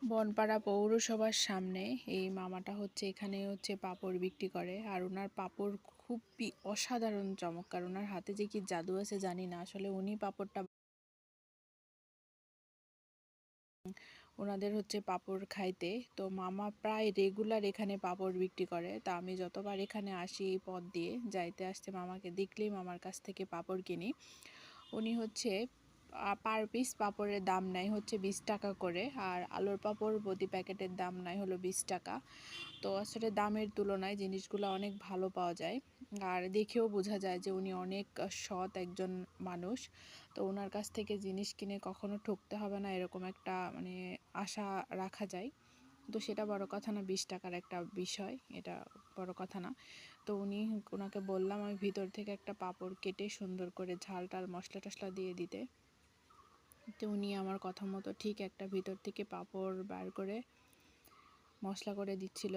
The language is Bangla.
বনপাড়া পৌরসভার সামনে এই মামাটা এখানে পাঁপড় বিক্রি করে। আর ওনার পাঁপড় খুবই অসাধারণ চমৎকার। ওনার হাতে যে কি জাদু আছে জানি না, আসলে উনি পাঁপড়টা ওনাদের পাঁপড় খাইতে। তো মামা প্রায় রেগুলার এখানে পাঁপড় বিক্রি করে। তা আমি যতবার এখানে আসি এই পথ দিয়ে যাইতে আসতে মামাকে দেখলেই মামার কাছ থেকে পাঁপড় কিনি। উনি পার পিস পাঁপড়ের দাম নেয় 20 টাকা করে, আর আলুর পাঁপড় প্রতি প্যাকেটের দাম নেয় 20 টাকা। তো আসলে দামের তুলনায় জিনিসগুলো অনেক ভালো পাওয়া যায়, আর দেখেও বোঝা যায় যে উনি অনেক সৎ একজন মানুষ। তো ওনার কাছ থেকে জিনিস কিনে কখনো ঠকতে হবে না, এরকম একটা আশা রাখা যায়। তো সেটা বড় কথা না, 20 টাকার একটা বিষয়, এটা বড় কথা না। তো ওনাকে বললাম আমি ভিতর থেকে একটা পাঁপড় কেটে সুন্দর করে ঝাল টাল মশলা টশলা দিয়ে দিতে। তো উনি আমার কথা মতো ঠিক একটা ভিতর থেকে পাঁপড় বার করে মশলা করে দিচ্ছিল।